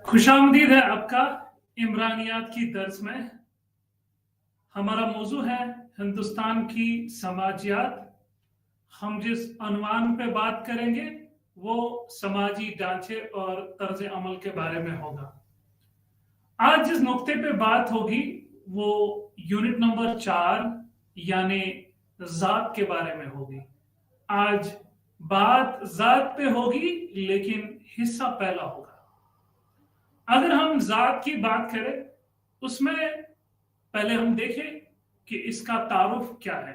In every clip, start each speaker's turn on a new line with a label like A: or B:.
A: खुशामदीद है आपका इमरानियात की दर्स में। हमारा मौजू है हिंदुस्तान की समाजियात। हम जिस अनवान पे बात करेंगे वो समाजी ढांचे और तर्ज अमल के बारे में होगा। आज जिस नुक्ते पे बात होगी वो यूनिट नंबर 4 यानी जात के बारे में होगी। आज बात जात पे होगी लेकिन हिस्सा पहला होगा। अगर हम जात की बात करें उसमें पहले हम देखें कि इसका तारुफ क्या है।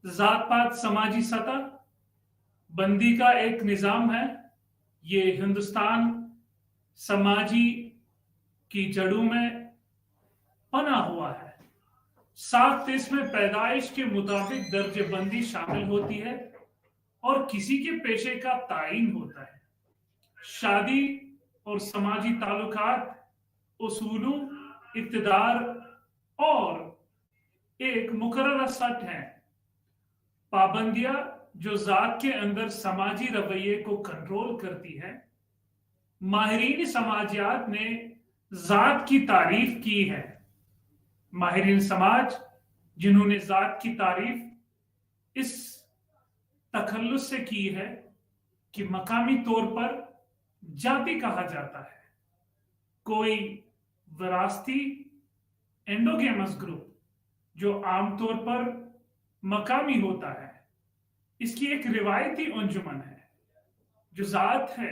A: जात पात समाजी सतह बंदी का एक निजाम है। ये हिंदुस्तान समाजी की जड़ों में पना हुआ है। 7 इसमें पैदाइश के मुताबिक दर्जे बंदी शामिल होती है और किसी के पेशे का तायीन होता है। शादी और समाजी ताल्लुकात, उसूलों, इक़्तिदार और एक मुकर्रर सट है। पाबंदियां जो जात के अंदर समाजी रवैये को कंट्रोल करती है। माहिरीन समाजियात ने जात की तारीफ की है। माहिरीन समाज जिन्होंने जात की तारीफ इस तखल्लुस से की है कि मकामी तौर पर जाति कहा जाता है कोई विरासती एंडोगेमस ग्रुप जो आमतौर पर मकामी होता है। इसकी एक रिवायती अंजुमन है जो जात है।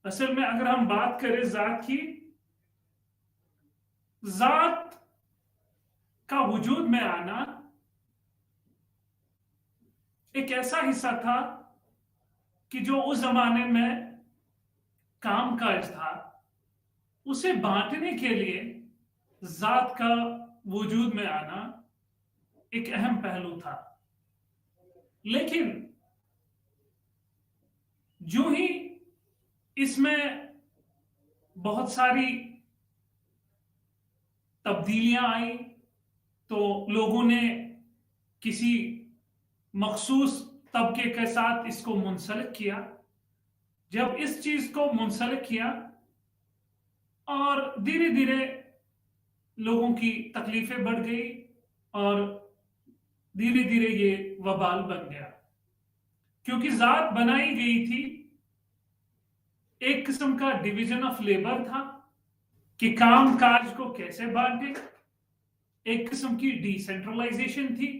A: असल में अगर हम बात करें जात की, जात का वजूद में आना एक ऐसा हिस्सा था कि जो उस जमाने में कामकाज था, उसे बांटने के लिए जात का वजूद में आना एक अहम पहलू था। लेकिन जो ही इसमें बहुत सारी तब्दीलियां आई तो लोगों ने किसी मखसूस तबके के साथ इसको मुंसलिक किया। जब इस चीज को मुंसलिक किया और धीरे धीरे लोगों की तकलीफें बढ़ गई और धीरे धीरे ये वबाल बन गया। क्योंकि जात बनाई गई थी एक किस्म का डिवीजन ऑफ लेबर था कि काम काज को कैसे बांटे। एक किस्म की डिसेंट्रलाइजेशन थी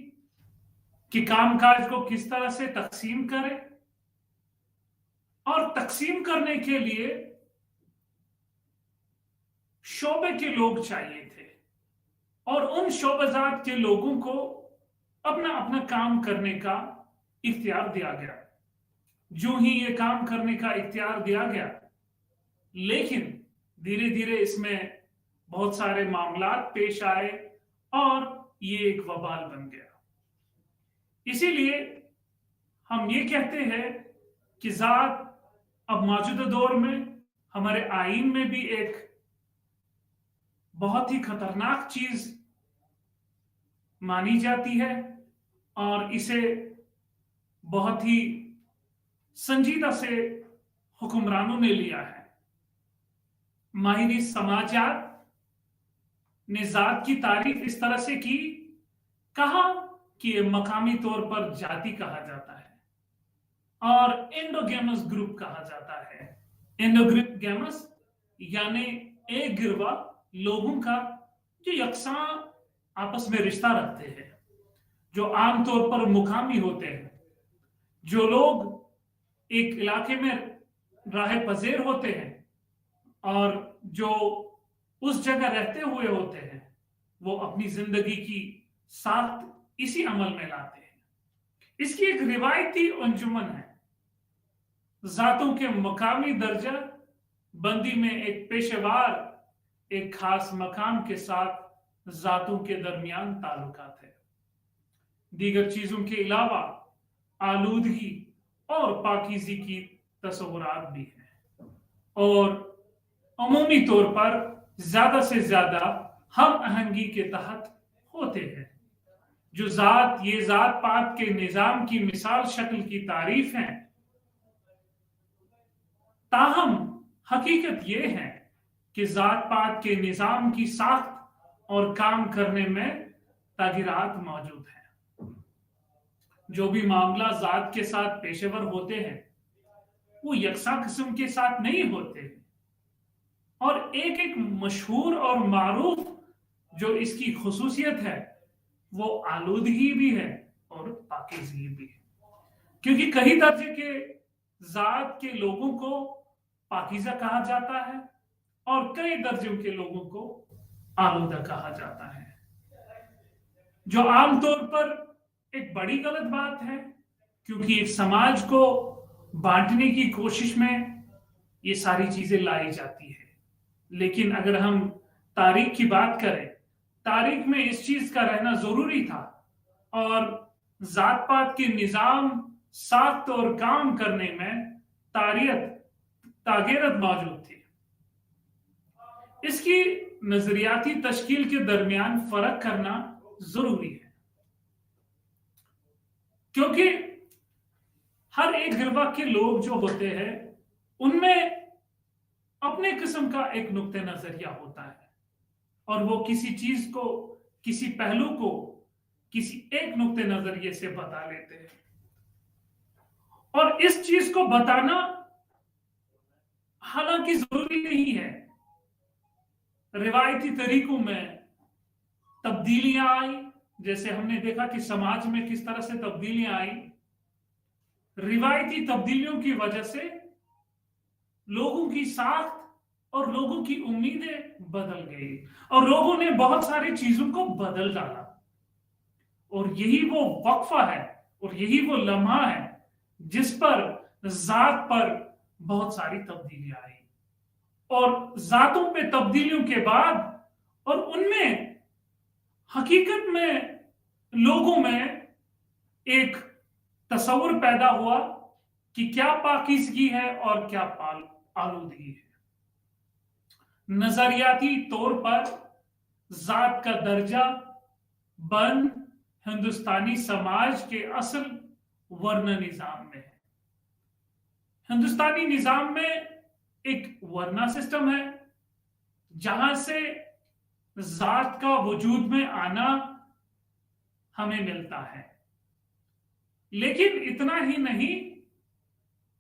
A: कि कामकाज को किस तरह से तकसीम करें और तकसीम करने के लिए शोबे के लोग चाहिए थे और उन शोबजात के लोगों को अपना अपना काम करने का इख्तियार दिया गया। जो ही ये काम करने का इख्तियार दिया गया, लेकिन धीरे धीरे इसमें बहुत सारे मामलात पेश आए और ये एक वबाल बन गया। इसीलिए हम ये कहते हैं कि जात अब मौजूदा दौर में हमारे आईन में भी एक बहुत ही खतरनाक चीज मानी जाती है और इसे बहुत ही संजीदा से हुक्मरानों ने लिया है। माहिरी समाजात ने जात की तारीफ इस तरह से की, कहा कि ये मकामी तौर पर जाति कहा जाता है और एंडोगेमस ग्रुप कहा जाता है। एंडोगेमस यानी एक गिरवा लोगों का जो यकसा आपस में रिश्ता रखते हैं, जो आमतौर पर मुकामी होते हैं, जो लोग एक इलाके में राह पजेर होते हैं और जो उस जगह रहते हुए होते हैं, वो अपनी जिंदगी की साथ इसी अमल में लाते हैं। इसकी एक रिवायती अंजुमन है। जातों के मकामी दर्जा बंदी में एक पेशेवार एक खास मकाम के साथ जातों के दरमियान ताल्लुकात है। दीगर चीजों के अलावा आलूदगी और पाकीज़ी की तस्वुरात भी हैं और अमूमी तौर पर ज्यादा से ज्यादा हम आहंगी के तहत होते हैं। जो जात ये जात पात के निजाम की मिसाल शक्ल की तारीफ है, ताहम हकीकत ये है कि जात पात के निजाम की साख्त और काम करने में तगीरात मौजूद हैं। जो भी मामला जात के साथ पेशेवर होते हैं वो यकसा किस्म के साथ नहीं होते, और एक एक मशहूर और मारूफ जो इसकी खुसूसियत है वो आलूदगी भी है और पाकीज़गी भी है, क्योंकि कई दर्जे के जात के लोगों को पाकीज़ा कहा जाता है और कई दर्जों के लोगों को आलूदा कहा जाता है, जो आमतौर पर एक बड़ी गलत बात है, क्योंकि एक समाज को बांटने की कोशिश में ये सारी चीजें लाई जाती है। लेकिन अगर हम तारीख की बात करें, तारीख में इस चीज का रहना जरूरी था और जात पात के निजाम साख्त और काम करने में तागेरत मौजूद थी। इसकी नजरियाती तश्कील के दरमियान फर्क करना जरूरी है, क्योंकि हर एक गिरवा के लोग जो होते हैं उनमें अपने किस्म का एक नुक्ते नजरिया होता है और वो किसी चीज को, किसी पहलू को किसी एक नुक्ते नजरिए से बता लेते हैं, और इस चीज को बताना हालांकि जरूरी नहीं है। रिवायती तरीकों में तब्दीलियां आई, जैसे हमने देखा कि समाज में किस तरह से तब्दीलियां आई। रिवायती तब्दीलियों की वजह से लोगों की साख्त और लोगों की उम्मीदें बदल गई और लोगों ने बहुत सारी चीजों को बदल डाला, और यही वो वक्फा है और यही वो लम्हा है जिस पर जात पर बहुत सारी तब्दीलियां आई, और जातों पे तब्दीलियों के बाद और उनमें हकीकत में लोगों में एक तस्वुर पैदा हुआ कि क्या पाकीज़गी है और क्या आलूदगी है। नजरियाती तौर पर जात का दर्जा बंद हिंदुस्तानी समाज के असल वर्ण निजाम में है। हिंदुस्तानी निजाम में एक वर्ना सिस्टम है जहां से जात का वजूद में आना हमें मिलता है, लेकिन इतना ही नहीं,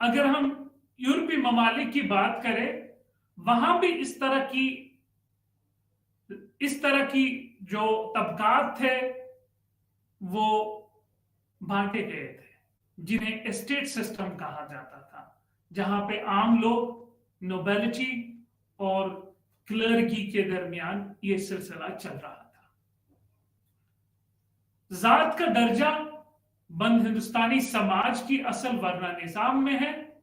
A: अगर हम यूरोपीय ममालिक की बात करें वहां भी इस तरह की जो तबकात थे वो बांटे गए थे, जिन्हें एस्टेट सिस्टम कहा जाता था, जहां पे आम लोग, नोबेलिटी और क्लर्की के दरमियान ये सिलसिला चल रहा था। जात का दर्जा बंद हिंदुस्तानी समाज की असल वर्ना निजाम में है।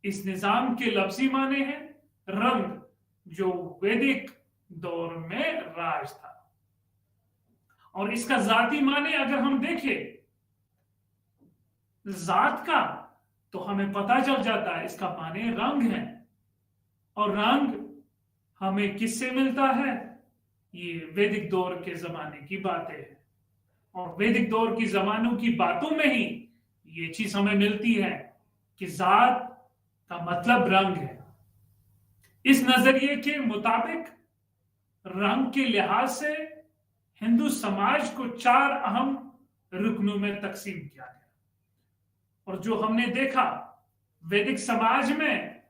A: इस निजाम के लफ्जी माने हैं रंग, जो वैदिक दौर में राज था, और इसका जाती माने अगर हम देखें जात का तो हमें पता चल जाता है इसका माने रंग है, और रंग हमें किससे मिलता है? ये वैदिक दौर के जमाने की बातें हैं, और वैदिक दौर की जमानों की बातों में ही ये चीज हमें मिलती है कि जात का मतलब रंग है। इस नजरिए के मुताबिक रंग के लिहाज से हिंदू समाज को 4 अहम रुकनों में तकसीम किया गया, और जो हमने देखा वैदिक समाज में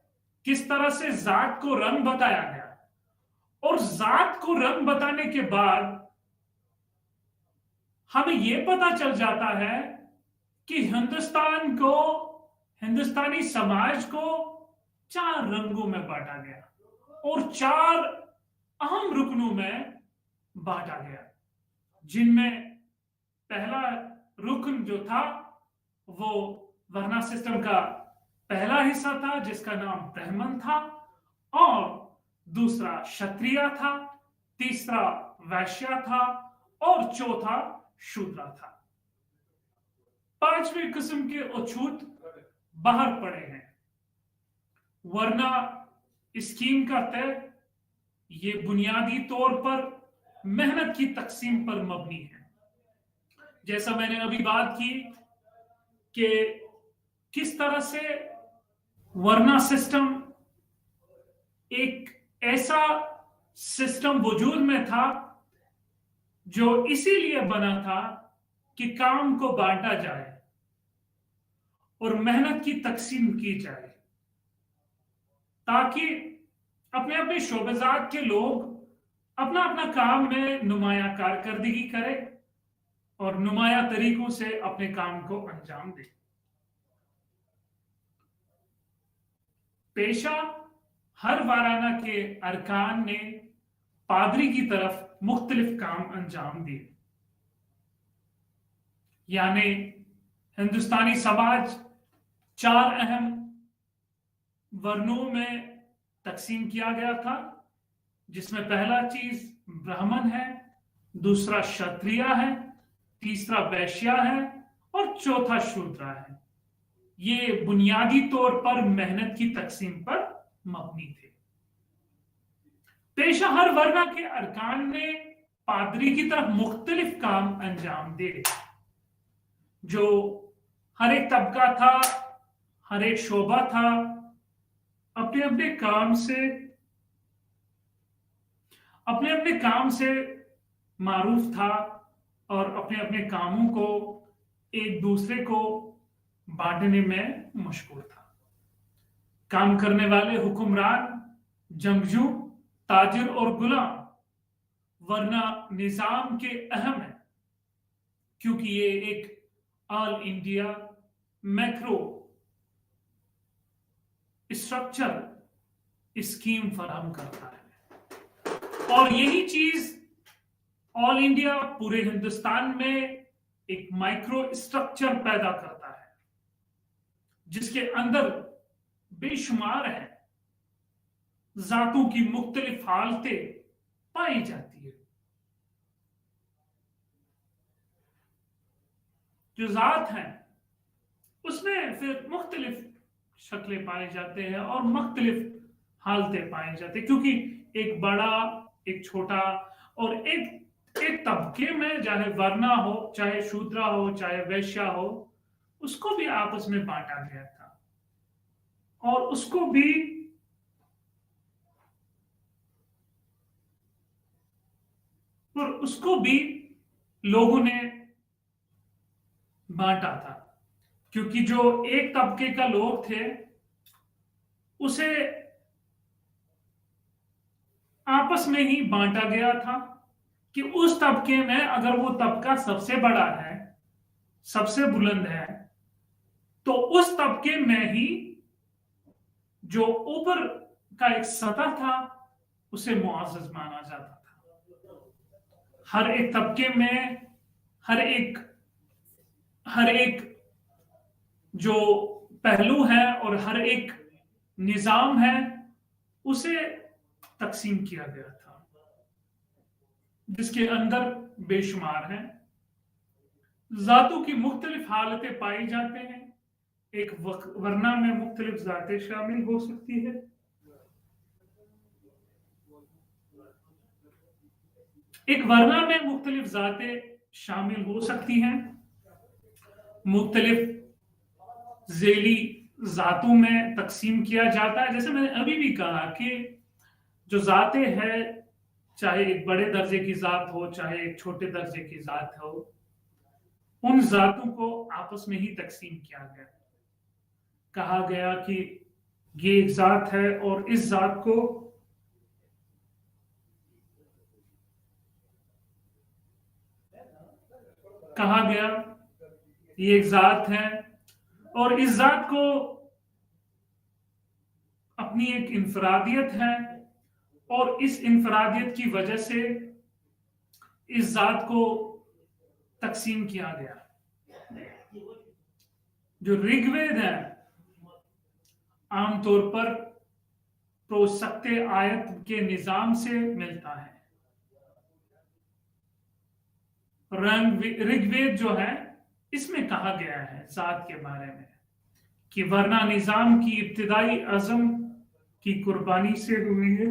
A: किस तरह से जात को रंग बताया गया, और जात को रंग बताने के बाद हमें यह पता चल जाता है कि हिंदुस्तान को, हिंदुस्तानी समाज को 4 रंगों में बांटा गया और 4 अहम रुकनों में बांटा गया, जिनमें पहला रुकन जो था वो वर्ना सिस्टम का पहला हिस्सा था जिसका नाम ब्राह्मण था, और दूसरा क्षत्रिय था, तीसरा वैश्य था और चौथा शूद्र था। 5वें किस्म के अछूत बाहर पड़े हैं। वर्ना स्कीम का तय ये बुनियादी तौर पर मेहनत की तकसीम पर मबनी है। जैसा मैंने अभी बात की कि किस तरह से वर्ना सिस्टम एक ऐसा सिस्टम वजूद में था जो इसीलिए बना था कि काम को बांटा जाए और मेहनत की तकसीम की जाए, ताकि अपने अपने शोबेजात के लोग अपना अपना काम में नुमाया कारकर्दगी करें और नुमाया तरीकों से अपने काम को अंजाम दें। पेशा हर वाराना के अरकान ने पादरी की तरफ मुख्तलिफ काम अंजाम दिए। यानी हिंदुस्तानी समाज 4 अहम वर्णों में तकसीम किया गया था, जिसमें पहला चीज ब्राह्मण है, दूसरा क्षत्रिय है, तीसरा वैश्य है और चौथा शूद्र है। ये बुनियादी तौर पर मेहनत की तकसीम पर मबनी थे। पेशा हर वर्णा के अरकान ने पादरी की तरफ मुख्तलिफ काम अंजाम दे। जो हर एक तबका था, हर एक शोबा था, अपने अपने काम से मारूफ था और अपने अपने कामों को एक दूसरे को बांटने में मशगूल था। काम करने वाले हुक्मरान, जंगजू, ताजिर और गुलाम वरना निजाम के अहम है, क्योंकि ये एक all India macro structure scheme फराहम करता है। और यही चीज ऑल इंडिया पूरे हिंदुस्तान में एक माइक्रो स्ट्रक्चर पैदा करता है, जिसके अंदर बेशुमार है जातों की मुख्तलिफ हालतें पाई जाती है। जो जात है उसमें फिर मुख्तलिफ शक्लें पाए जाते हैं और मुख्तलिफ हालतें पाए जाते हैं, क्योंकि एक बड़ा, एक छोटा और एक तबके में, चाहे वर्णा हो, चाहे शूद्र हो, चाहे वैश्य हो, उसको भी आपस में बांटा गया था और उसको भी लोगों ने बांटा था, क्योंकि जो एक तबके का लोग थे उसे आपस में ही बांटा गया था कि उस तबके में अगर वो तबका सबसे बड़ा है, सबसे बुलंद है, तो उस तबके में ही जो ऊपर का एक सतह था उसे मुआज़्ज़ज़ माना जाता था। हर एक तबके में हर एक जो पहलू है और हर एक निजाम है उसे तकसीम किया गया था, जिसके अंदर बेशुमार हैं जातों की मुख्तलिफ हालतें पाई जाते हैं। एक वर्णा में मुख्तलिफ जातें शामिल हो सकती है। एक वर्णा में मुख्तलिफ जातें शामिल हो सकती हैं। मुख्तलिफ ज़ेली जातों में तकसीम किया जाता है। जैसे मैंने अभी भी कहा कि जो जातें हैं, चाहे एक बड़े दर्जे की जात हो, चाहे एक छोटे दर्जे की जात हो, उन जातों को आपस में ही तकसीम किया गया। कहा गया कि ये एक जात है और इस जात को कहा गया ये एक जात है और इस जात को अपनी एक इंफरादियत है और इस इंफरादियत की वजह से इस जात को तकसीम किया गया। जो ऋग्वेद है आमतौर पर प्रोसक्ते आयत के निजाम से मिलता है। ऋग्वेद जो है इसमें कहा गया है जात के बारे में कि वरना निजाम की इब्तिदाई अज़म की कुर्बानी से हुई है।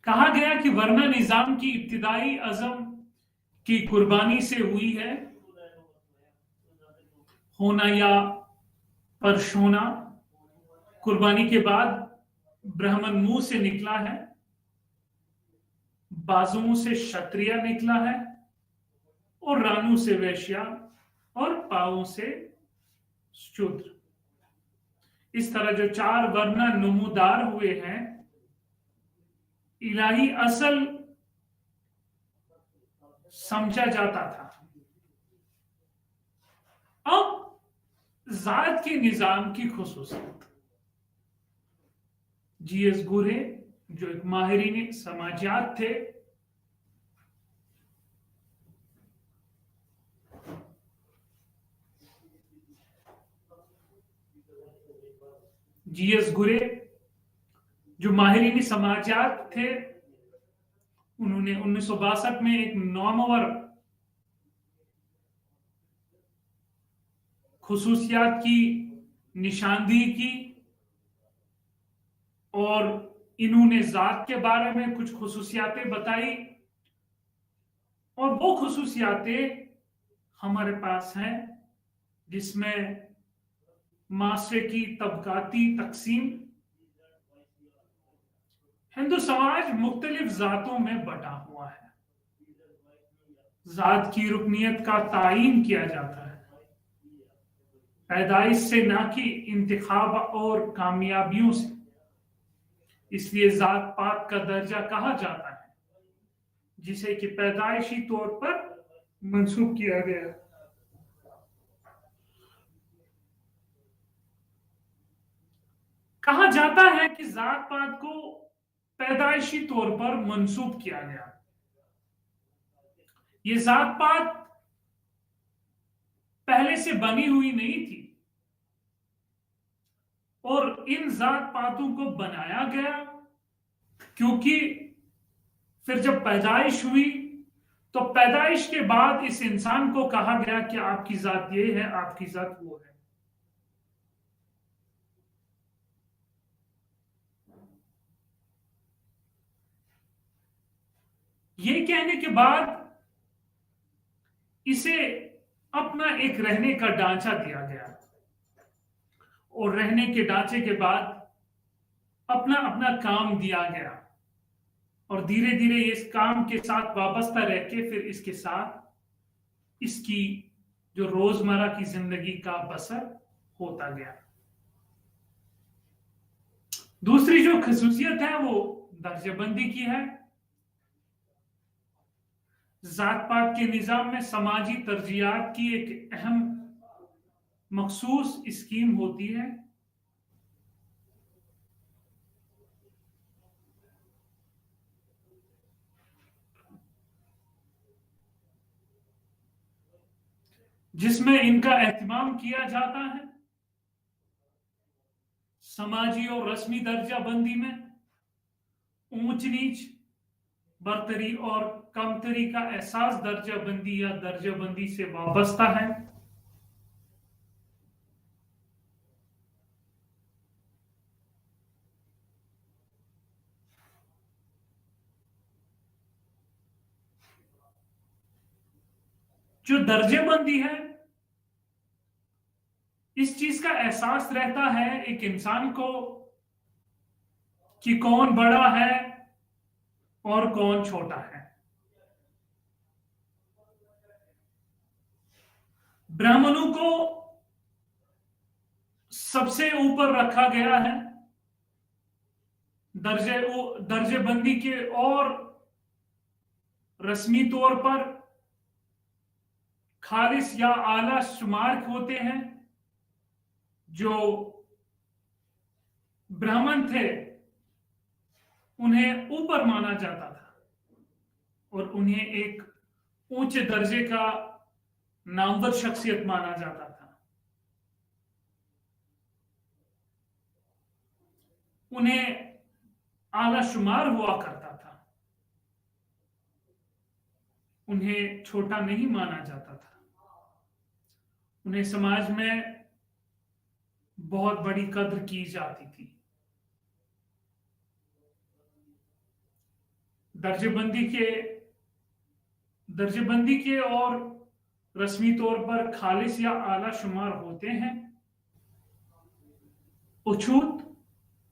A: कहा गया कि वरना निजाम की इब्तिदाई अज़म की कुर्बानी से हुई है। होना या पर्श होना, कुर्बानी के बाद ब्राह्मण मुंह से निकला है, बाजुओं से क्षत्रिय निकला है, और रानू से वैश्या, और पांवों से शूद्र। इस तरह जो 4 वर्ण नमूदार हुए हैं, इलाही असल समझा जाता था। अब जात के निजाम की खुसूसियत। जीएस गुरे जो एक माहिरीन समाजियात थे, जीएस गुरे जो माहिरीन समाजियात थे, उन्होंने 1962 में एक नौमवर खुसूसियात की निशानदेही की, और इन्होंने जात के बारे में कुछ खुसूसियातें बताई, और वो खुसूसियातें हमारे पास हैं, जिसमें माशरे की तबकाती तकसीम। हिंदू समाज मुख्तलिफ जातों में बटा हुआ है। जात की रुकनियत का तायीन किया जाता है पैदाइश से, ना कि इंतखाब और कामयाबियों से। इसलिए जात पात का दर्जा कहा जाता है, जिसे कि पैदाइशी तौर पर मंसूब किया गया। कहा जाता है कि जात पात को पैदाइशी तौर पर मंसूब किया गया। ये जात पात पहले से बनी हुई नहीं थी, और इन जात पातों को बनाया गया क्योंकि फिर जब पैदाइश हुई तो पैदाइश के बाद इस इंसान को कहा गया कि आपकी जात ये है, आपकी जात वो है। ये कहने के बाद इसे अपना एक रहने का ढांचा दिया गया, और रहने के ढांचे के बाद अपना अपना काम दिया गया, और धीरे धीरे इस काम के साथ वाबस्ता रह के फिर इसके साथ इसकी जो रोजमर्रा की जिंदगी का बसर होता गया। दूसरी जो खसूसियत है वो दर्जेबंदी की है। जात पात के निजाम में समाजी तरजीहात की एक अहम मखसूस स्कीम होती है। जिसमें इनका एहतमाम किया जाता है। समाजी और रस्मी दर्जा बंदी में ऊंच नीच, बरतरी और कमतरी का एहसास दर्जा बंदी या दर्जा बंदी से वाबस्ता है। जो दर्जेबंदी है, इस चीज का एहसास रहता है एक इंसान को कि कौन बड़ा है और कौन छोटा है। ब्राह्मणों को सबसे ऊपर रखा गया है दर्जेबंदी के, और रस्मी तौर पर खालिस या आला शुमार होते हैं। जो ब्राह्मण थे उन्हें ऊपर माना जाता था, और उन्हें एक ऊंचे दर्जे का नामवर शख्सियत माना जाता था। उन्हें आला शुमार हुआ करता था, उन्हें छोटा नहीं माना जाता था। उन्हें समाज में बहुत बड़ी कद्र की जाती थी। दर्जेबंदी के और रस्मी तौर पर खालिस या आला शुमार होते हैं। अछूत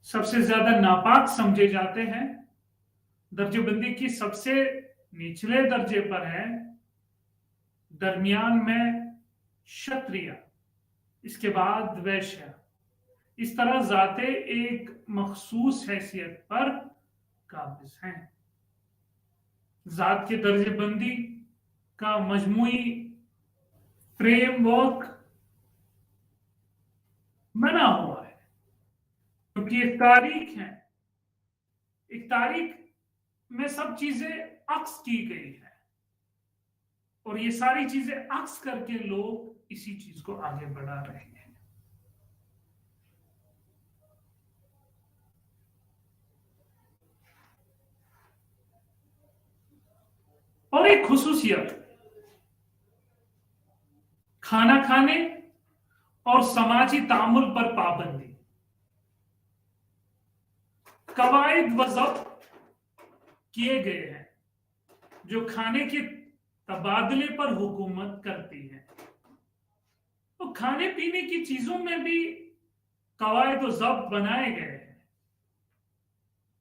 A: सबसे ज्यादा नापाक समझे जाते हैं। दर्जेबंदी की सबसे निचले दर्जे पर है। दरमियान में क्षत्रिय, इसके बाद वैश्य। इस तरह जाते एक मखसूस हैसियत पर काबिज हैं। जात के दर्जेबंदी का मजमूई फ्रेमवर्क बना हुआ है, क्योंकि एक तारीख है, एक तारीख में सब चीजें अक्स की गई है, और ये सारी चीजें अक्स करके लोग इसी चीज को आगे बढ़ा रहे हैं। और एक खुसूसियत, खाना खाने और समाजी तामुल पर पाबंदी। कवायद व ज़ब्त किए गए हैं जो खाने के तबादले पर हुकूमत करती है। तो खाने पीने की चीजों में भी कवायद व ज़ब्त बनाए गए हैं,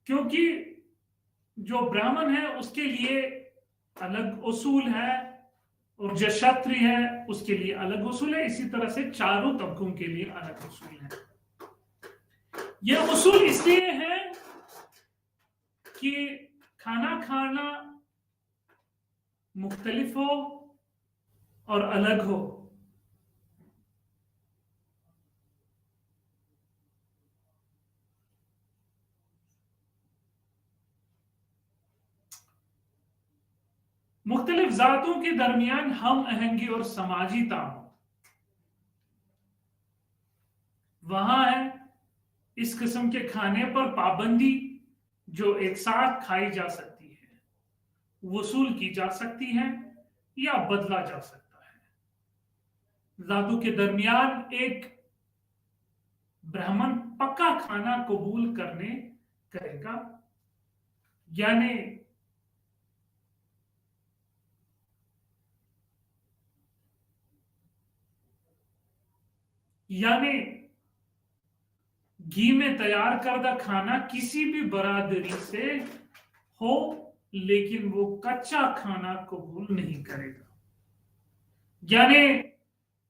A: क्योंकि जो ब्राह्मण है उसके लिए अलग उसूल है, और जो क्षत्रिय है उसके लिए अलग उसूल है। इसी तरह से चारों तबकों के लिए अलग उसूल है। ये उसूल इसलिए है कि खाना खाना मुख्तलिफ हो और अलग हो। मुख्तलिफ जातों के दरमियान हम आहंगी और समाजी तामुल वहां है। इस किस्म के खाने पर पाबंदी जो एक साथ खाई जा सकती है, वसूल की जा सकती है या बदला जा सकता है। जातों के दरमियान एक ब्राह्मण पक्का खाना कबूल करेगा, यानी घी में तैयार करदा खाना किसी भी बरादरी से हो, लेकिन वो कच्चा खाना कबूल नहीं करेगा। यानी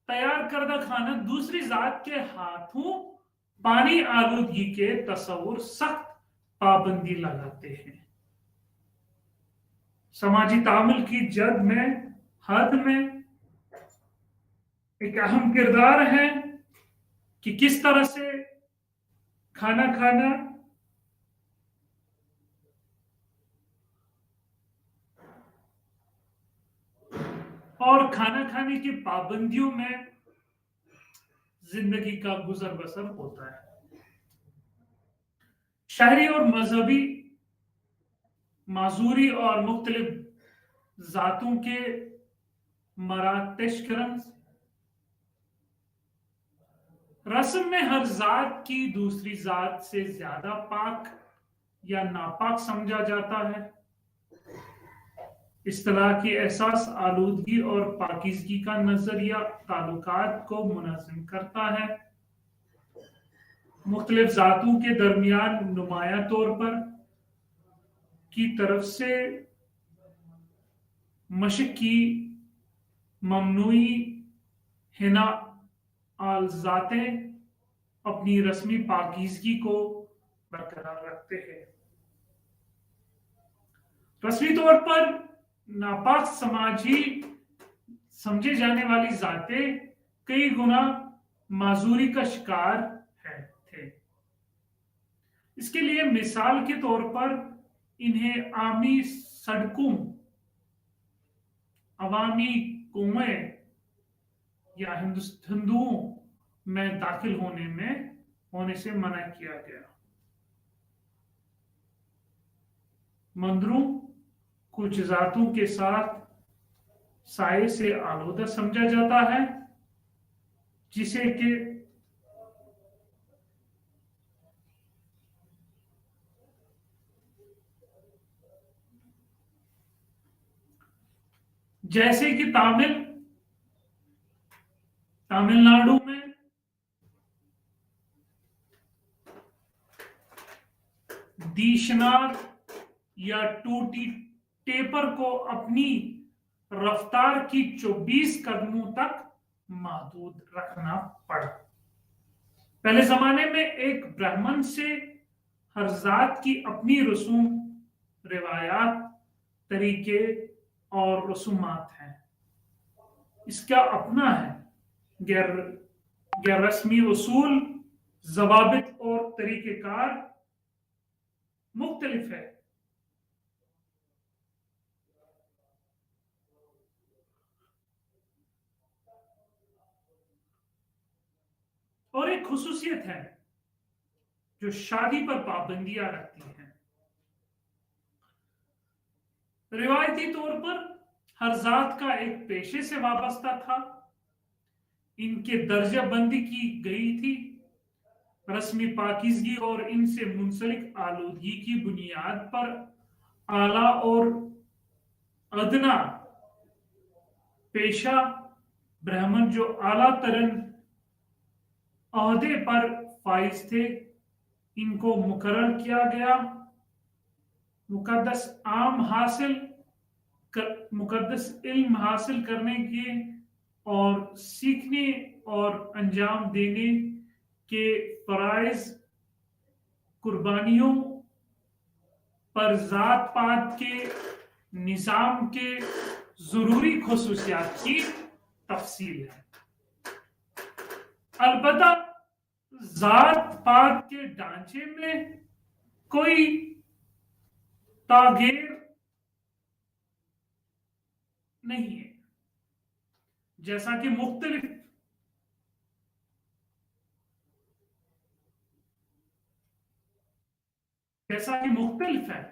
A: तैयार करदा खाना दूसरी जात के हाथों पानी आलूदगी के तस्वुर सख्त पाबंदी लगाते हैं। समाजी तामुल की जद में हद में एक अहम किरदार है कि किस तरह से खाना खाना और खाना खाने की पाबंदियों में जिंदगी का गुजर बसर होता है। शहरी और मजहबी माजूरी और मुख्तलिफ जातों के मरातशकरन रस्म में हर जात की दूसरी जात से ज्यादा पाक या नापाक समझा जाता है। इस तरह की एहसास आलूदगी और पाकीज़गी का नजरिया ताल्लुकात को मुनज़्ज़म करता है। मुख्तलिफ जातों के दरमियान नुमाया तौर पर की तरफ से मशक की ममनूई हिना आल जातें अपनी रस्मी पाकीज़गी को बरकरार रखते हैं। रस्मी तौर पर नापाक समाजी समझे जाने वाली जातें कई गुना माजूरी का शिकार थे। इसके लिए मिसाल के तौर पर इन्हें आमी सड़कों, अवामी कुएं या हिंदुओं में दाखिल होने से मना किया गया। मंदिरों कुछ जातों के साथ साये से आलूदा समझा जाता है, जिसे कि जैसे कि तामिल तमिलनाडु में दीशनार या टूटी टेपर को अपनी रफ्तार की 24 कदमों तक महदूद रखना पड़ा। पहले जमाने में एक ब्राह्मण से हर जात की अपनी रसूम, रिवायात, तरीके और रसूमात हैं। इसका अपना है। गैर रस्मी उसूल, जवाबित और तरीकेकार मुख्तलिफ है। और एक खुसूसियत है जो शादी पर पाबंदियां रखती हैं। रिवायती तौर पर हर जात का एक पेशे से वाबस्ता था। इनके दर्जा बंदी की गई थी। रस्मी पाकीज़गी और इनसे मुंसलिक आलूदगी की बुनियाद पर आला और अदना पेशा ब्राह्मण जो आला तरीन ओहदे पर फाइज थे, इनको मुकर्रर किया गया। मुकद्दस इल्म हासिल करने के और सीखने और अंजाम देने के फराइज, कुर्बानियों पर जात पात के निज़ाम के जरूरी खुसूसियात की तफसील है। अलबत्ता जात पात के ढांचे में कोई तागीर नहीं है। जैसा कि मुख्तलिफ है।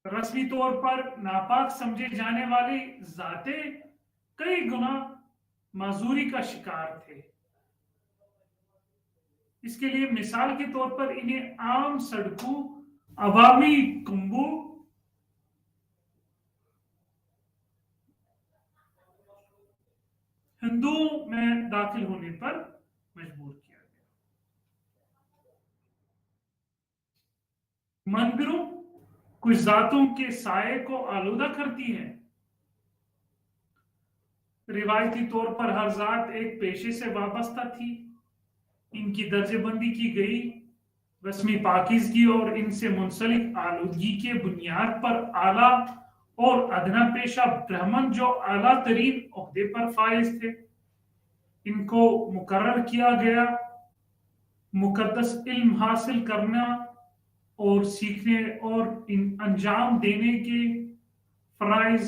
A: रस्मी तौर पर नापाक समझे जाने वाली जातें कई गुना माजूरी का शिकार थे। इसके लिए मिसाल के तौर पर इन्हें आम सड़कों, अवामी कुंभों, हिंदुओं में दाखिल होने पर मजबूर किया गया। मंदिरों कुछ जातों के साये को आलूदा करती हैं। रिवायती तौर पर हर जात एक पेशे से वाबस्ता थी। इनकी दर्जेबंदी की गई। रस्मी पाकीज़गी और इनसे मुंसलिक आलूदगी के बुनियाद पर आला और अदना पेशा ब्राह्मण जो आला तरीन ओहदे पर फाइज थे, इनको मुकर्रर किया गया। मुकद्दस इल्म हासिल करना और सीखने और अंजाम देने के फराइज,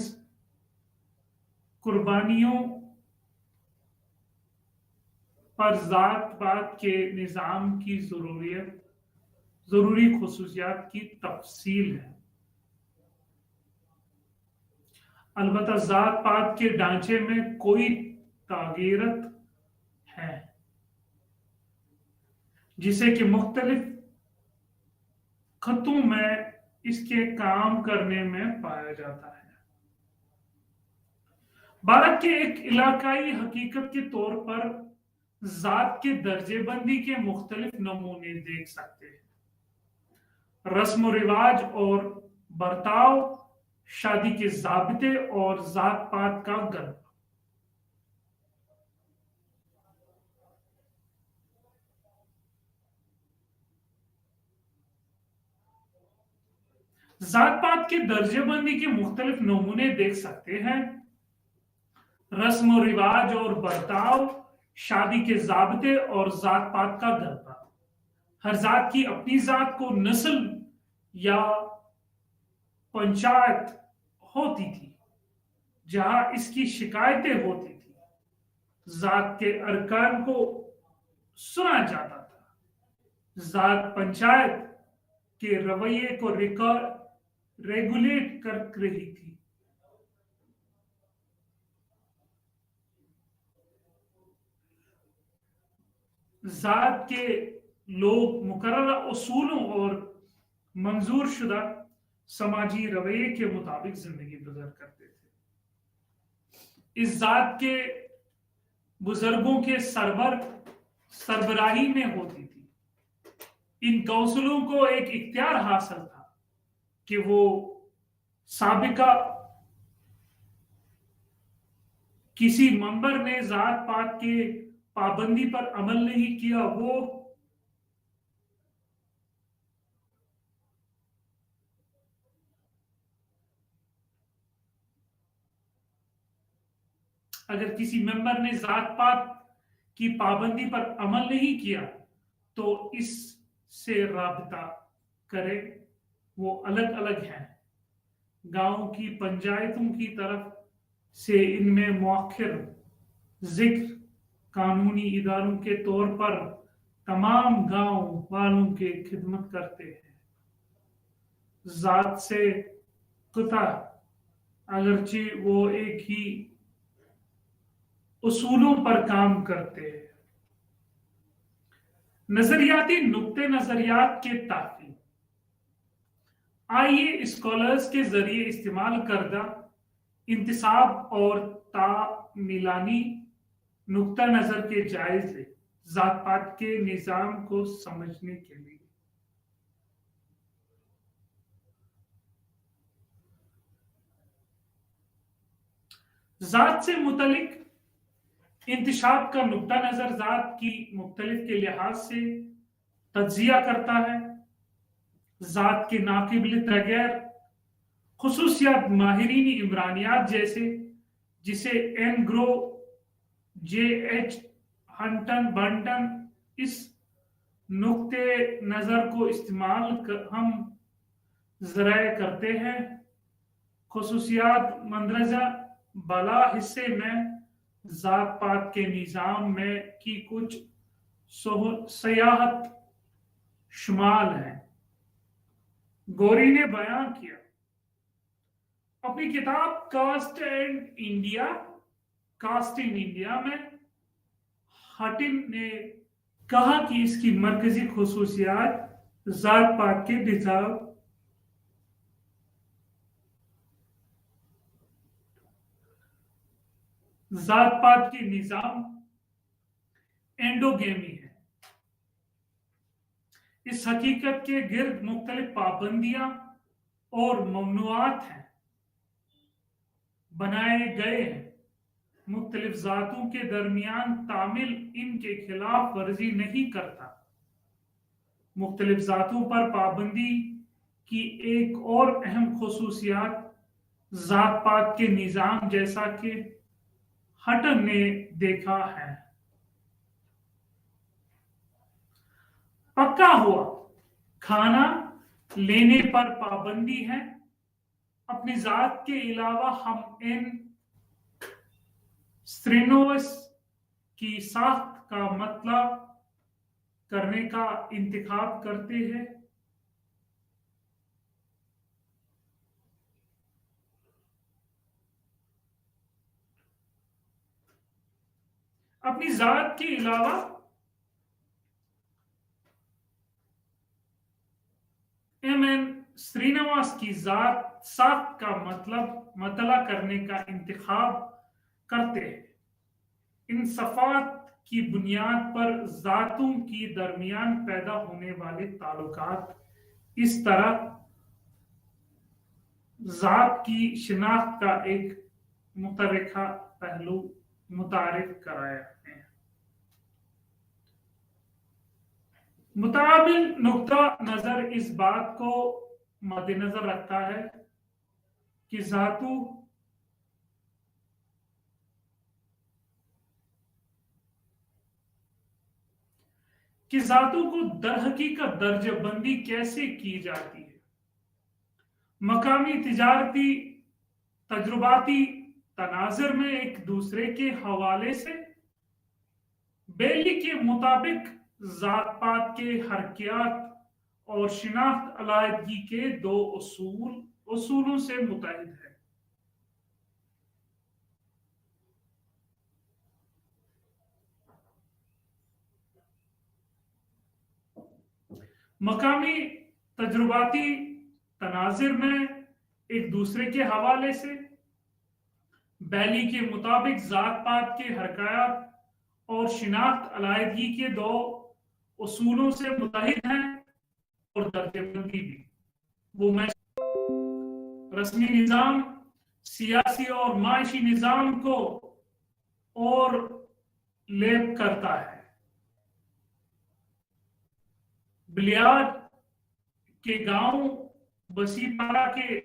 A: कुर्बानियों पर जात पात के निज़ाम की जरूरी खुसूसियात की तफसील है। अलबत्ता जात पात के ढांचे में कोई तागीरत है जिसे कि मुख्तलिफ खतों में इसके काम करने में पाया जाता है। भारत के एक इलाकाई हकीकत के तौर पर जात के दर्जेबंदी के मुख्तलिफ नमूने देख सकते हैं। रस्म रिवाज और बर्ताव, शादी के ज़ाबिते और जात पात का गर्व। जात पात के दर्जेबंदी के मुख्तलिफ नमूने देख सकते हैं। रस्म रिवाज और बर्ताव, शादी के ज़ाबिते और जात पात का गर्व। हर जात की अपनी जात को नस्ल या पंचायत होती थी जहां इसकी शिकायतें होती थी। जात के अरकान को सुना जाता था। जात पंचायत के रवैये को रेगुलेट कर रही थी। जात के लोग मुकर्ररा उसूलों और मंजूर शुदा समाजी रवैये के मुताबिक जिंदगी गुजर करते थे। इस जात के बुजुर्गों के सरबराही में होती थी। इन काउंसिलों को एक इख्तियार हासिल था कि वो साबिका किसी मेंबर ने जात पात के पाबंदी पर अमल नहीं किया, वो अगर किसी मेंबर ने जात पात की पाबंदी पर अमल नहीं किया तो इससे राबता करे। वो अलग अलग हैं। गांव की पंचायतों की तरफ से इनमें मौखिर जिक्र कानूनी इदारों के तौर पर तमाम गांव वालों के खिदमत करते हैं। जात से कुता अगरचे वो एक ही उसूलों पर काम करते हैं। नजरियाती नुक्ते नजरियात के ताक़ी आइए स्कॉलर्स के जरिए इस्तेमाल करदा इंतिसाब और तामिलानी नुक्ता नजर के जायजे जात पात के निजाम को समझने के लिए। जात से मुतलिक इंतिशाब का नुक्ता नजर जात की मुख्तलिफ के लिहाज से तज्जिया करता है। जात के नाकिबिल तगैर खुसूसियात माहिरीन इमरानियात जैसे जिसे एन ग्रो जे एच हंटन बंटन इस नुक्ते नजर को इस्तेमाल हम जराए करते हैं। खुसूसियात मंदरजा बला हिस्से में जात पात के निजाम में की कुछ सयाहत शुमाल है। गौरी ने बयान किया अपनी किताब कास्ट इन इंडिया में हटिन ने कहा कि इसकी मरकजी खुसूसियात जात पात के निजाम जात पात के निजाम एंडोगेमी है। इस हकीकत के गिर्द मुख्तलिफ पाबंदियां और ममनुआत हैं बनाए गए हैं। मुख्तलिफ जातों के दरमियान तामिल इनके खिलाफ वर्जी नहीं करता। मुख्तलिफ जातों पर पाबंदी की एक और अहम खुसूसियात जात पात के निजाम जैसा कि हटन ने देखा है पक्का हुआ खाना लेने पर पाबंदी है। अपनी जात के अलावा हम इन स्त्रीनोवस की साख्त का मतलब करने का इंतखाब करते हैं। अपनी जात के अलावा एमएन श्रीनिवास की जात साख्त का मतला करने का इंतखाब करते हैं। इन सफात की बुनियाद पर जातों की दरमियान पैदा होने वाले ताल्लुकात इस तरह जात की शिनाख्त का एक मुतरका पहलू मुतारिफ कराया है। मुताबिल नुक्ता नजर इस बात को मद्देनजर रखता है कि जातों को दरहकीकत दर्जबंदी कैसे की जाती है। मकामी तिजारती तजुर्बाती तनाजर में एक दूसरे के हवाले से बेली के मुताबिक जात पात के हरकियात और शिनाख्त अलायदगी के दो उसूलों से मुतहद है। मकामी तजुर्बाती तनाजिर में एक दूसरे के हवाले से بیلی کے مطابق ذات پات کے حرکات اور شناخت علیحدگی کے دو اصولوں سے متحد ہیں اور درجہ بندی بھی. وہ رسمی نظام سیاسی اور معاشی نظام کو اور لیپ کرتا ہے. بلیارڈ کے گاؤں وسیع پارہ کے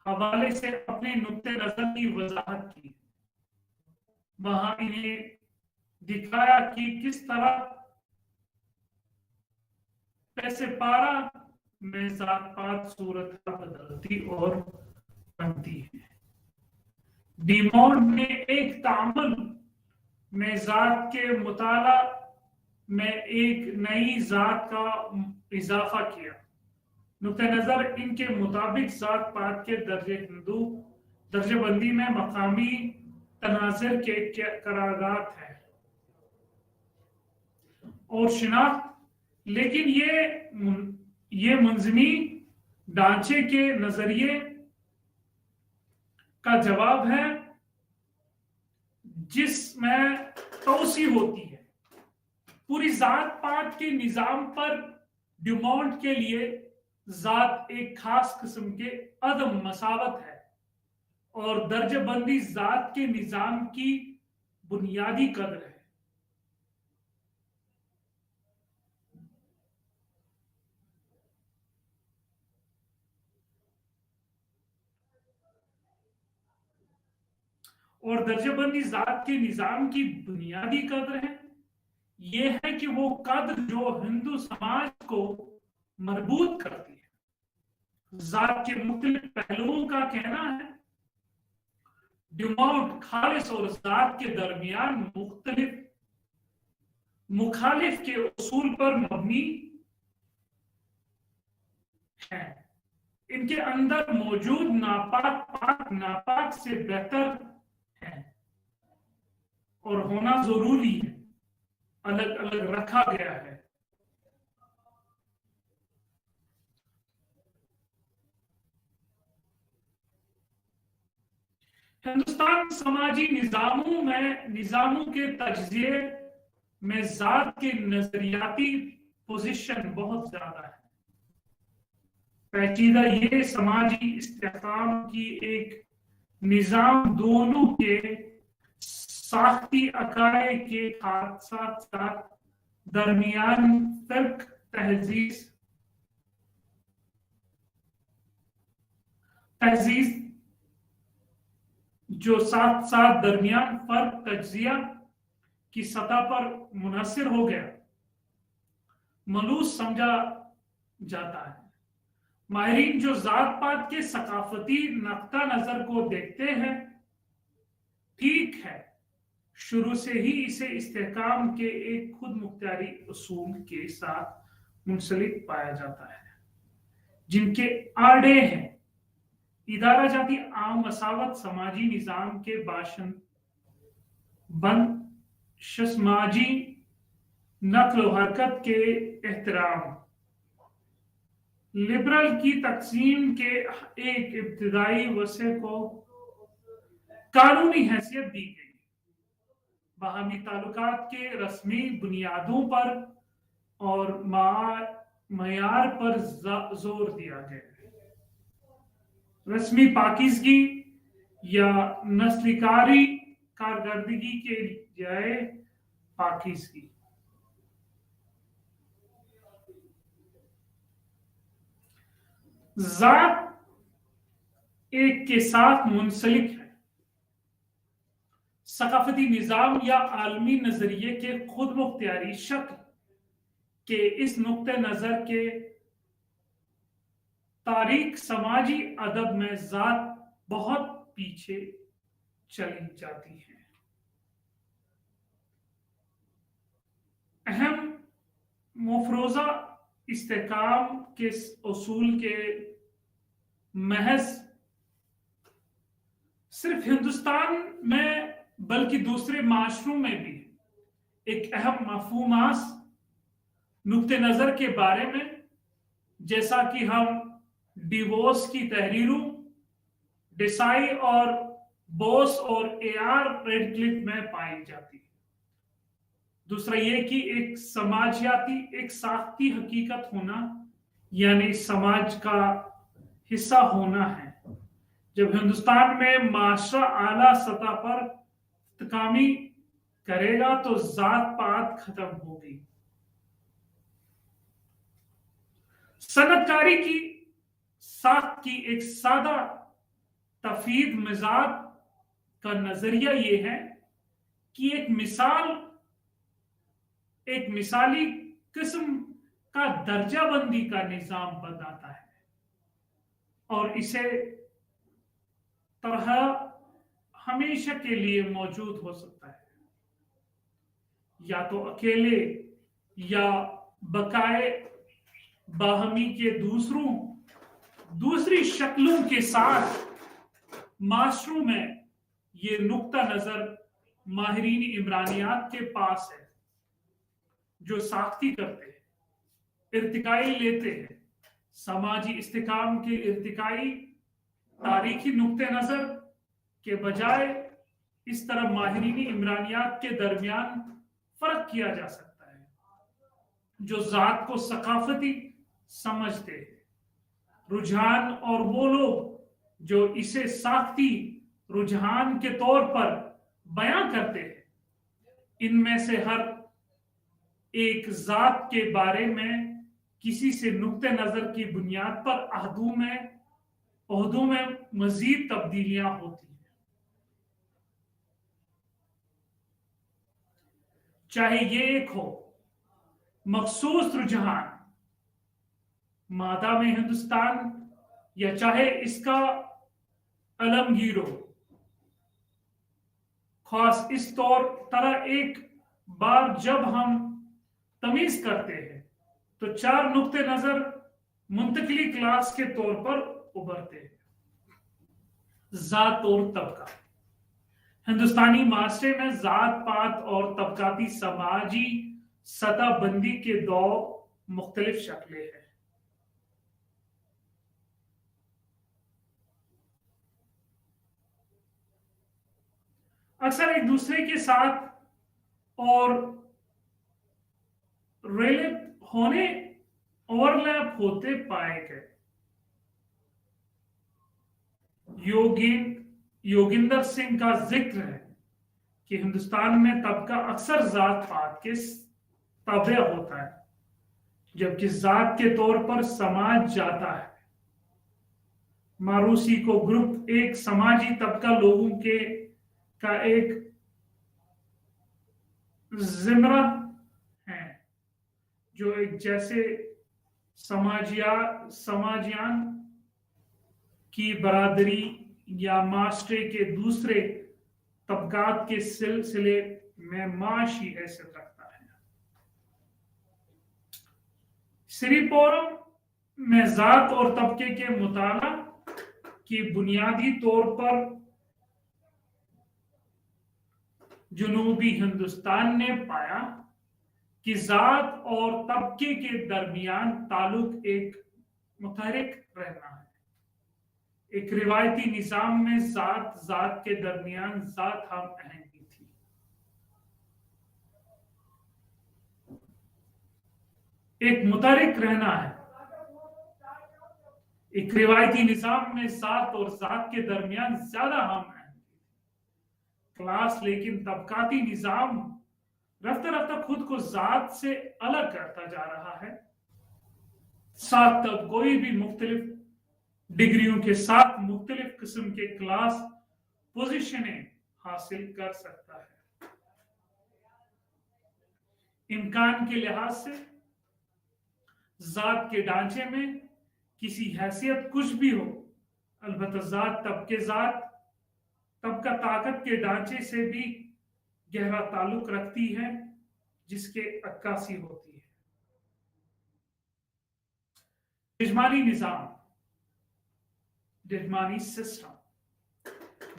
A: حوالے سے اپنے نقطہ نظر کی وضاحت کی. وہاں انہیں دکھایا کہ کس طرح پیسے پارہ میں ذات پات صورت بدلتی اور بنتی ہے. ڈیمونٹ نے ایک تعامل میں ذات کے مطالعہ میں ایک نئی ذات کا اضافہ کیا. نقطہ نظر ان کے مطابق ذات پات کے درجہ بندی میں مقامی تناظر کے قرارداد ہے اور شناخت، لیکن یہ منظمی ڈھانچے کے نظریے کا جواب ہے جس میں توسیع ہوتی ہے. پوری ذات پات کے نظام پر ڈیمونٹ کے لیے ذات ایک خاص قسم کے عدم مساوت ہے اور درجہ بندی ذات کے نظام کی بنیادی قدر ہے. اور درجہ بندی ذات کے نظام کی بنیادی قدر ہے یہ ہے کہ وہ قدر جو ہندو سماج کو مربوط کرتی ہے. ذات کے مختلف پہلوؤں کا کہنا ہے ڈیمونٹ خالص اور ذات کے درمیان مخالف کے اصول پر مبنی ہے. ان کے اندر موجود ناپاک پاک ناپاک سے بہتر ہے اور ہونا ضروری ہے، الگ الگ رکھا گیا ہے. ہندوستان سماجی نظاموں کے تجزیے میں ذات کے نظریاتی پوزیشن بہت زیادہ ہے. پیچیدہ یہ سماجی استحکام کی ایک نظام دونوں کے ساختی عقائد کے ساتھ ساتھ درمیان فرق تجزیہ جو ساتھ ساتھ درمیان فرق تجزیہ کی سطح پر منحصر ہو گیا ملوث سمجھا جاتا ہے. ماہرین جو ذات پات کے ثقافتی نقطہ نظر کو دیکھتے ہیں ٹھیک ہے شروع سے ہی اسے استحکام کے ایک خود مختاری اصول کے ساتھ منسلک پایا جاتا ہے جن کے آڑے ہیں ادارہ جاتی عام مساوات، سماجی نظام کے باشند بند سماجی نقل و حرکت کے احترام. لبرل کی تقسیم کے ایک ابتدائی وصف کو قانونی حیثیت دی گئی. باہمی تعلقات کے رسمی بنیادوں پر اور معیار پر زور دیا گیا. رسمی پاکیزگی یا نسل کارکردگی کے جائے پاکیزگی. ذات ایک کے ساتھ منسلک ہے. ثقافتی نظام یا عالمی نظریے کے خود مختاری شکل کے اس نقطہ نظر کے تاریخ سماجی ادب میں ذات بہت پیچھے چلی جاتی ہے. اہم مفروضہ استحکام کے اصول کے محض صرف ہندوستان میں بلکہ دوسرے معاشروں میں بھی ایک اہم مفہوم نقطہ نظر کے بارے میں جیسا کہ ہم ڈیووس کی تحریروں ڈیسائی اور बोस और AR रेडक्लिफ में पाई जाती है। दूसरा ये कि एक समाजियाती, एक साख्ती हकीकत होना, यानी समाज का हिस्सा होना है। जब हिंदुस्तान में माशरा आला सतह पर तकामी करेगा तो जात पात खत्म होगी। सनतकारी की साख की एक सादा तफीद मिजाज का नजरिया ये है कि एक मिसाली किस्म का दर्जा बंदी का निजाम बनाता है और इसे तरह हमेशा के लिए मौजूद हो सकता है, या तो अकेले या बकाए बाहमी के दूसरी शक्लों के साथ। माशरों में ये नुक्ता नजर माहिरीन इमरानियात के पास है, जो साख्ती करते हैं, इर्तिकाई लेते हैं, समाजी इस्तिकाम के इर्तिकाई तारीखी नुक्ते नजर के बजाय इस तरह माहिरीन इमरानियात के दरमियान फर्क किया जा सकता है, जो जात को सकाफती समझते हैं। रुझान और वो लोग जो इसे साख्ती रुझान के तौर पर बयां करते हैं, इनमें से हर एक जात के बारे में किसी से नुक्ते नजर की बुनियाद पर अहदों में मजीद तब्दीलियां होती हैं। चाहे ये एक हो मखसूस रुझान मादा में हिंदुस्तान, या चाहे इसका अलमगीर हो, खास इस तरह एक बार जब हम तमीज करते हैं तो चार नुक्ते नजर मुंतकली क्लास के तौर पर उभरते हैं। जात और तबका। हिंदुस्तानी माशरे में जात पात और तबकाती समाजी सतह बंदी के दो मुख्तलिफ शक्लें हैं। अक्सर एक दूसरे के साथ और ओवरलैप होते पाए गए। योगिंदर सिंह का जिक्र है कि हिंदुस्तान में तबका अक्सर जात पात के ताबे होता है, जबकि जात के तौर पर समाज जाता है। मारूसी को ग्रुप एक समाजी तबका लोगों का एक जिमरा है, जो एक जैसे समाजियान की बरादरी या माशरे के दूसरे तबकात के सिलसिले में माशी हैसियत रखता है। श्रीपोरम में जात और तबके के मुताला की बुनियादी तौर पर जनूबी हिंदुस्तान ने पाया कि जात और तबके के दरमियान ताल्लुक एक मुतहरिक रहना है। एक रिवायती निजाम में जात के दरमियान जात हम अहंगी थी। एक मुतहरिक रहना है। एक रिवायती निजाम में जात और जात के दरमियान ज्यादा हम क्लास, लेकिन तबकाती निजाम रफ्ता रफ्ता खुद को जात से अलग करता जा रहा है। साथ तब कोई भी मुख्तलिफ डिग्रियों के साथ मुख्तलिफ किस्म के क्लास पोजीशनें हासिल कर सकता है। इम्कान के लिहाज से जात के ढांचे में किसी हैसियत कुछ भी हो, अलबत्ता जात तबका ताकत के ढांचे से भी गहरा ताल्लुक रखती है, जिसके अक्कासी होती है। जिस्मानी निजाम, जिस्मानी सिस्टम।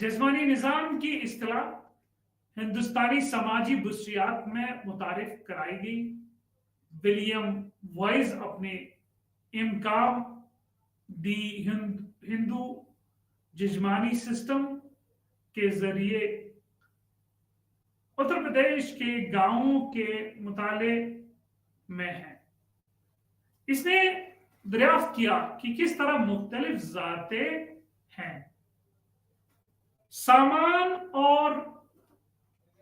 A: जिस्मानी निजाम की इस्तिलाह हिंदुस्तानी समाजी बुस्रियात में मुतारिफ कराई गई। विलियम वाइज अपने इमकाम दी हिंदू जिस्मानी सिस्टम के जरिए उत्तर प्रदेश के गांवों के मुताले में है। इसने दरियाफ्त किया कि किस तरह मुख्तलिफ ज़ातें हैं, सामान और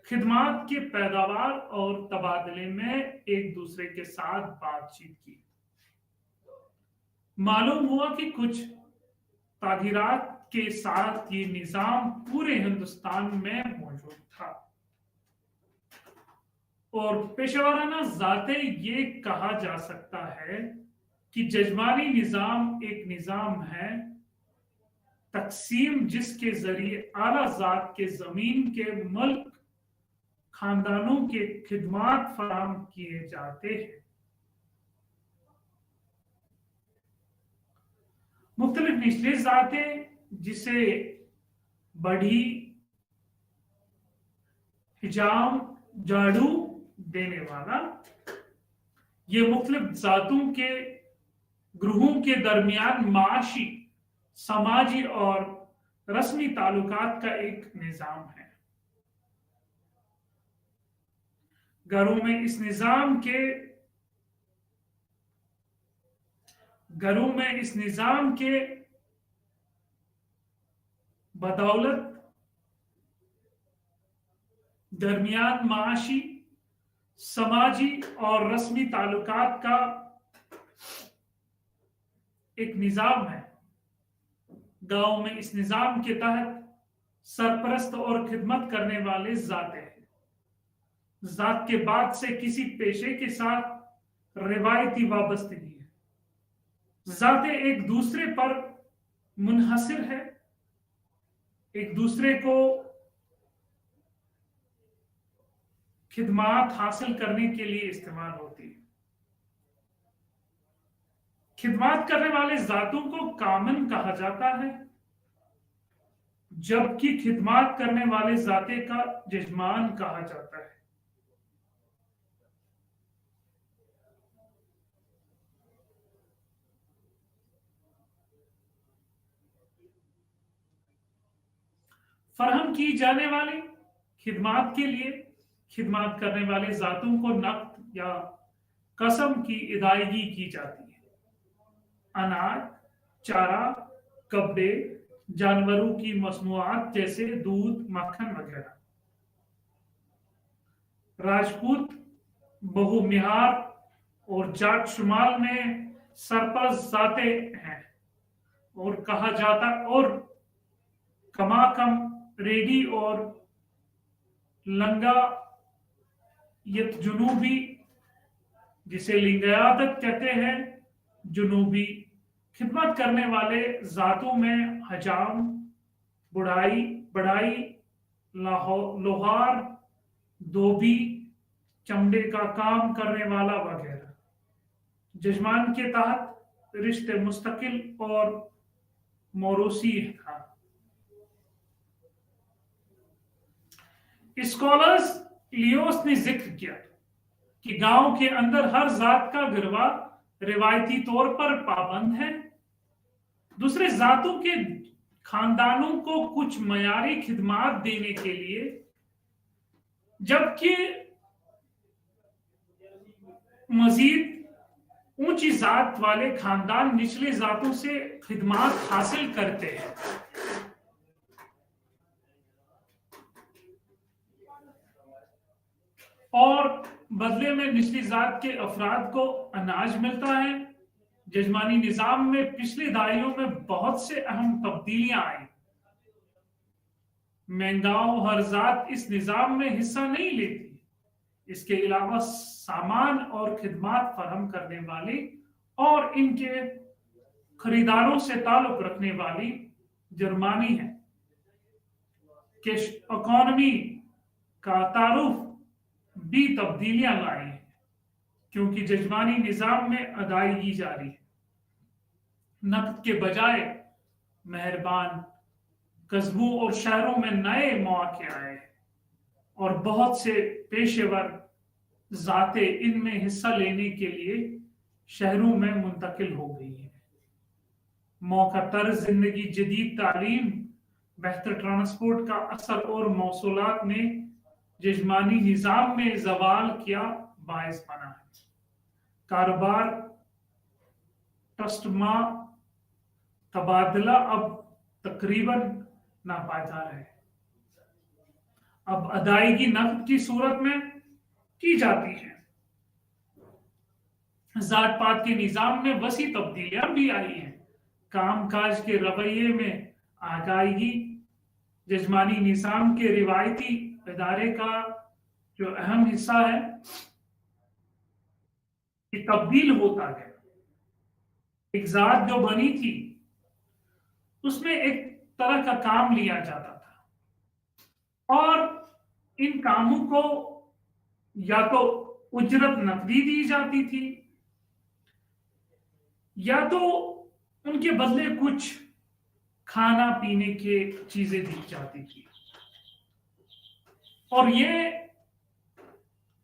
A: खिदमात के पैदावार और तबादले में एक दूसरे के साथ बातचीत की। मालूम हुआ कि कुछ तागीरात के साथ ये निजाम पूरे हिंदुस्तान में मौजूद था और पेशेवराना ज़ाते ये कहा जा सकता है कि जजमानी निजाम एक निजाम है तकसीम जिसके जरिए आला ज़ात के जमीन के मुल्क खानदानों के खिदमात फराम किए जाते हैं। मुख्तलिफ निचले ज़ातें जिसे बढ़ी, हिजाम, झाड़ू देने वाला, ये मुख्तलिफ ज़ातों के ग्रुहों के दरमियान माशी, समाजी और रस्मी ताल्लुकात का एक निज़ाम है। घरों में इस निज़ाम के बदौलत दरमियान माशी, समाजी और रस्मी ताल्लुकात का एक निज़ाम है। गांव में इस निज़ाम के तहत सरपरस्त और खिदमत करने वाले ज़ाते हैं। ज़ात के बाद से किसी पेशे के साथ रिवायती वाबस्तगी है। ज़ाते एक दूसरे पर मुनहसिर है, एक दूसरे को खिदमात हासिल करने के लिए इस्तेमाल होती है। खिदमात करने वाले ज़ातों को कामन कहा जाता है, जबकि खिदमात करने वाले ज़ाते का जजमान कहा जाता है। फराहम की जाने वाली खिदमात के लिए खिदमात करने वाले ज़ातों को नक़द या कसम की अदायगी की जाती है। अनाज, चारा, कपड़े, जानवरों की मसनूआत जैसे दूध, मक्खन वगैरह। राजपूत, बहुमिहार और जाट शुमाल में सरपरस्त ज़ाते हैं और कहा जाता और कमाकम रेडी और लंगा जुनूबी, जिसे लिंगायत कहते हैं, जुनूबी खिदमत करने वाले ज़ातों में हजाम, बढ़ाई, लोहार, धोबी, चमड़े का काम करने वाला वगैरह। जजमान के तहत रिश्ते मुस्तकिल और मौरूसी था। स्कॉलर्स लियोस ने जिक्र किया कि गांव के अंदर हर जात का गिरवा रिवायती तौर पर पाबंद है। दूसरे जातों के खानदानों को कुछ मयारी खिदमात देने के लिए, जबकि मजीद ऊंची जात वाले खानदान निचले जातों से खिदमात हासिल करते हैं। और बदले में निचली जात के अफराद को अनाज मिलता है। जजमानी निजाम में पिछली दहाइयों में बहुत से अहम तब्दीलियां आई। महंगाओं हर जात इस निजाम में हिस्सा नहीं लेती। इसके अलावा सामान और खिदमात फराहम करने वाली और इनके खरीदारों से ताल्लुक रखने वाली जर्मनी है कि इकोनॉमी का तारुफ भी तब्दीलियां लाई हैं, क्योंकि जजमानी निजाम में अदायगी जारी है। नकद के बजाय मेहरबान कस्बों और शहरों में नए मौके आए और बहुत से पेशेवर जाते इनमें हिस्सा लेने के लिए शहरों में मुंतकिल हो गई है। मौका तर्ज जिंदगी, जदीद तालीम, बेहतर ट्रांसपोर्ट का असर और मौसूलात ने जिस्मानी निज़ाम में ज़वाल क्या बायस बना है। कारोबार, ट्रस्ट तबादला अब तकरीबन नापायदार है। अब अदायगी नकद की सूरत में की जाती है। जात पात के निज़ाम में वसी तब्दीलियां भी आई हैं। कामकाज के रवैये में आगाही, जिस्मानी निज़ाम के रिवायती इदारे का जो अहम हिस्सा है कि तब्दील होता गया। एक जात जो बनी थी उसमें एक तरह का काम लिया जाता था और इन कामों को या तो उजरत नकदी दी जाती थी या तो उनके बदले कुछ खाना पीने के चीजें दी जाती थी। और ये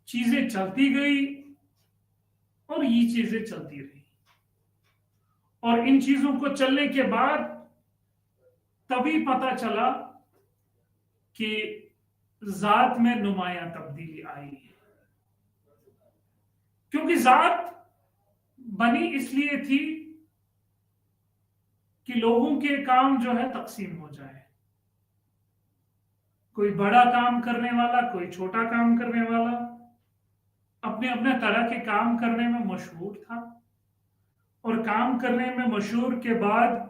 A: चीजें चलती गई और ये चीजें चलती रही और इन चीजों को चलने के बाद तभी पता चला कि जात में नुमाया तब्दीली आई है। क्योंकि जात बनी इसलिए थी कि लोगों के काम जो है तकसीम हो जाए। कोई बड़ा काम करने वाला, कोई छोटा काम करने वाला अपने अपने तरह के काम करने में मशहूर था और काम करने में मशहूर के बाद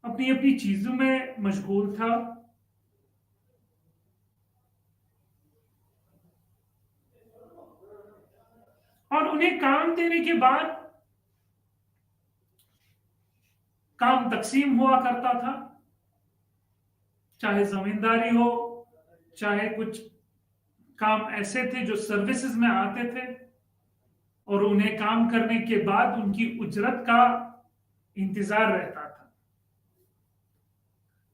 A: अपनी अपनी चीजों में मशगूल था। और उन्हें काम देने के बाद काम तकसीम हुआ करता था, चाहे जमींदारी हो, चाहे कुछ काम ऐसे थे जो सर्विसेज में आते थे और उन्हें काम करने के बाद उनकी उजरत का इंतजार रहता था।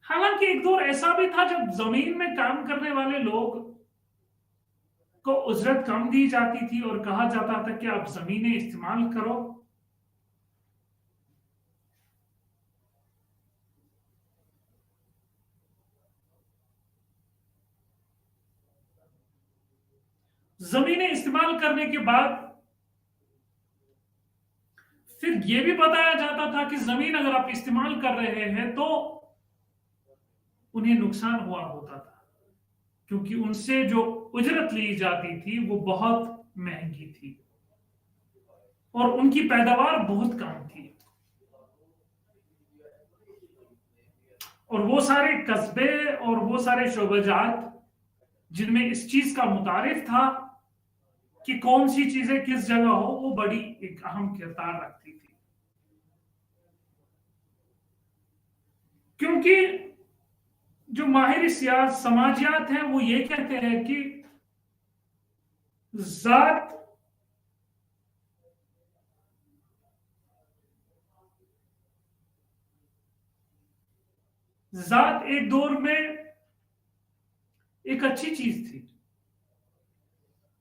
A: हालांकि एक दौर ऐसा भी था जब जमीन में काम करने वाले लोग को उजरत कम दी जाती थी और कहा जाता था कि आप जमीनें इस्तेमाल करो। जमीनें इस्तेमाल करने के बाद फिर यह भी बताया जाता था कि जमीन अगर आप इस्तेमाल कर रहे हैं तो उन्हें नुकसान हुआ होता था, क्योंकि उनसे जो उजरत ली जाती थी वो बहुत महंगी थी और उनकी पैदावार बहुत कम थी। और वो सारे कस्बे और वो सारे शोबजात जिनमें इस चीज का मुतारिफ था कि कौन सी चीजें किस जगह हो, वो बड़ी एक अहम किरदार रखती थी। क्योंकि जो माहिर समाजियात हैं वो ये कहते हैं कि जात एक दौर में एक अच्छी चीज थी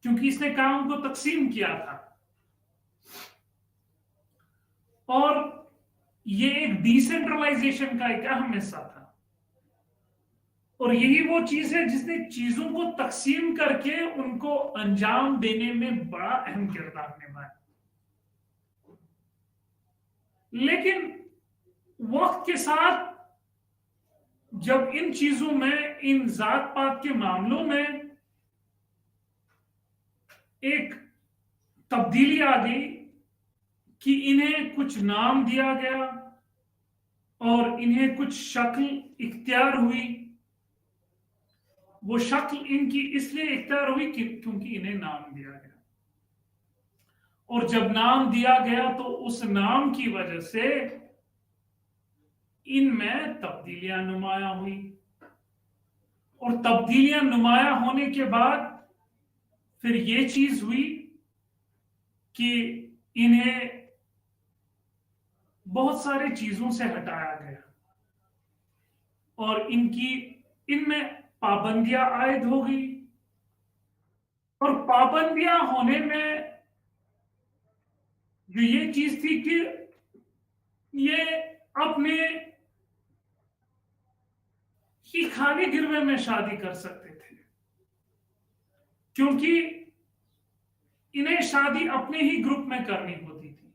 A: क्योंकि इसने काम को तकसीम किया था और ये एक डिसेंट्रलाइजेशन का एक अहम हिस्सा था। और यही वो चीज है जिसने चीजों को तकसीम करके उनको अंजाम देने में बड़ा अहम किरदार निभाया। लेकिन वक्त के साथ जब इन चीजों में, इन जात पात के मामलों में एक तब्दीली आ गई कि इन्हें कुछ नाम दिया गया और इन्हें कुछ शक्ल इख्तियार हुई। वो शक्ल इनकी इसलिए इख्तियार हुई क्योंकि इन्हें नाम दिया गया, और जब नाम दिया गया तो उस नाम की वजह से इनमें तब्दीलियां नुमाया हुई। और तब्दीलियां नुमाया होने के बाद फिर ये चीज हुई कि इन्हें बहुत सारी चीजों से हटाया गया और इनमें पाबंदियां आयद हो गई। और पाबंदियां होने में जो ये चीज थी कि ये अपने ही खाली गिरवे में शादी कर सकते थे, क्योंकि इन्हें शादी अपने ही ग्रुप में करनी होती थी,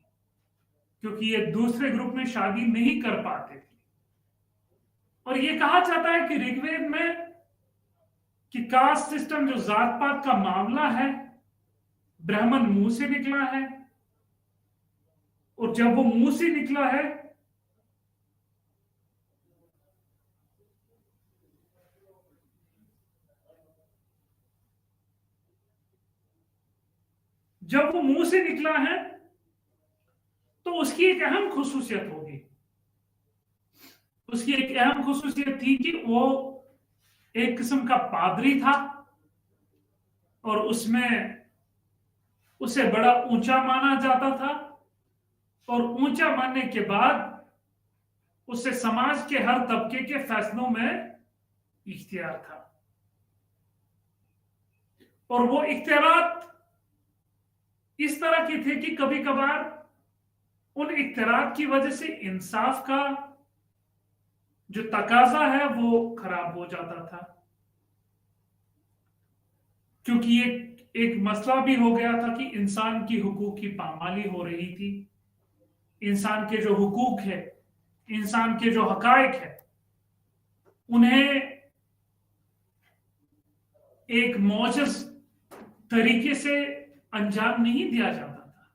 A: क्योंकि ये दूसरे ग्रुप में शादी नहीं कर पाते थे। और ये कहा जाता है कि ऋग्वेद में कि कास्ट सिस्टम, जो जात पात का मामला है, ब्राह्मण मुंह से निकला है, और जब वो मुंह से निकला है जब वो मुंह से निकला है तो उसकी एक अहम खुसूसियत होगी। उसकी एक अहम खुसूसियत थी कि वो एक किस्म का पादरी था, और उसमें उसे बड़ा ऊंचा माना जाता था, और ऊंचा मानने के बाद उसे समाज के हर तबके के फैसलों में इख्तियार था। और वो इख्तियारात इस तरह के थे कि कभी कभार उन इख्तियारात की वजह से इंसाफ का जो तकाजा है वो खराब हो जाता था, क्योंकि एक मसला भी हो गया था कि इंसान की हुकूक की पामाली हो रही थी। इंसान के जो हुकूक है, इंसान के जो हकायक है, उन्हें एक मौजज़ तरीके से अंजाम नहीं दिया जाता था।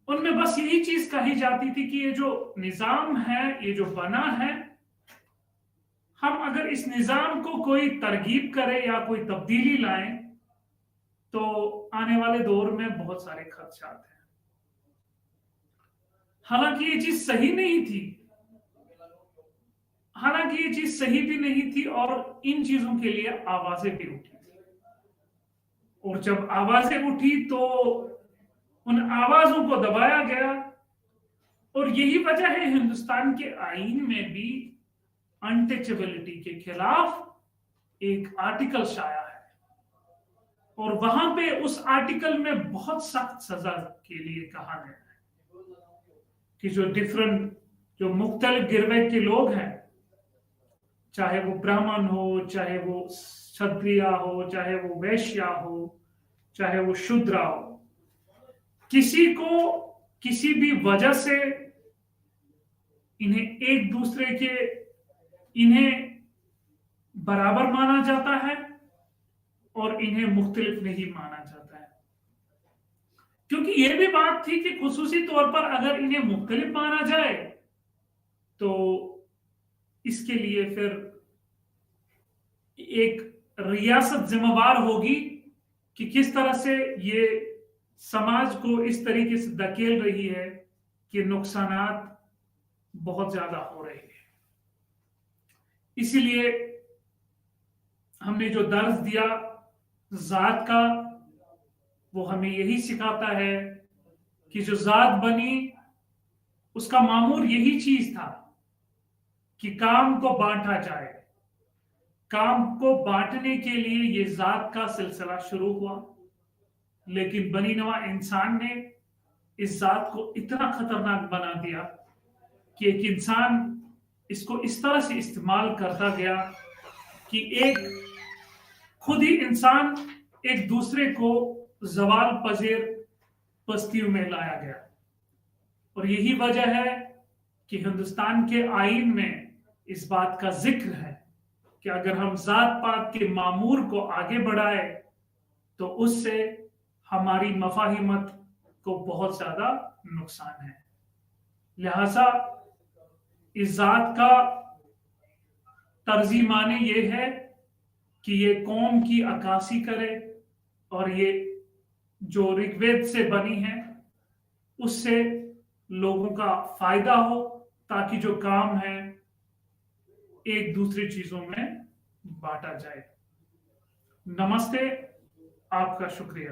A: उनमें बस यही चीज कही जाती थी कि ये जो निजाम है, ये जो बना है, हम अगर इस निजाम को कोई तरगीब करे या कोई तब्दीली लाएं तो आने वाले दौर में बहुत सारे खदशात हैं। हालांकि ये चीज सही नहीं थी, हालांकि ये चीज सही भी नहीं थी, और इन चीजों के लिए आवाजें भी उठी थी। और जब आवाजें उठी तो उन आवाजों को दबाया गया, और यही वजह है हिंदुस्तान के आईन में भी अनटचेबिलिटी के खिलाफ एक आर्टिकल शाया है, और वहां पे उस आर्टिकल में बहुत सख्त सजा के लिए कहा गया है कि जो मुख्तलिफ गिरवे के लोग हैं, चाहे वो ब्राह्मण हो, चाहे वो क्षत्रिय हो, चाहे वो वैश्य हो, चाहे वो शूद्र हो, किसी को किसी भी वजह से इन्हें बराबर माना जाता है और इन्हें मुख्तलिफ नहीं माना जाता है। क्योंकि यह भी बात थी कि खुसूसी तौर पर अगर इन्हें मुख्तलिफ माना जाए तो इसके लिए फिर एक रियासत जिम्मेवार होगी कि किस तरह से ये समाज को इस तरीके से धकेल रही है कि नुकसानात बहुत ज्यादा हो रहे हैं। इसीलिए हमने जो दर्ज दिया जात का, वो हमें यही सिखाता है कि जो जात बनी उसका मामूल यही चीज था कि काम को बांटा जाए। काम को बांटने के लिए ये जात का सिलसिला शुरू हुआ, लेकिन बनी नवा इंसान ने इस जात को इतना खतरनाक बना दिया कि एक इंसान इसको इस तरह से इस्तेमाल करता गया कि एक खुद ही इंसान एक दूसरे को जवाल पजीर बस्तियों में लाया गया। और यही वजह है कि हिंदुस्तान के आईन में इस बात का जिक्र है कि अगर हम जात पात के मामूर को आगे बढ़ाए तो उससे हमारी मफाहिमत को बहुत ज्यादा नुकसान है। लिहाजा इस जात का तर्जी माने ये है कि ये कौम की अक्कासी करे और ये जो ऋग्वेद से बनी है उससे लोगों का फायदा हो, ताकि जो काम है एक दूसरी चीजों में बांटा जाए। नमस्ते, आपका शुक्रिया।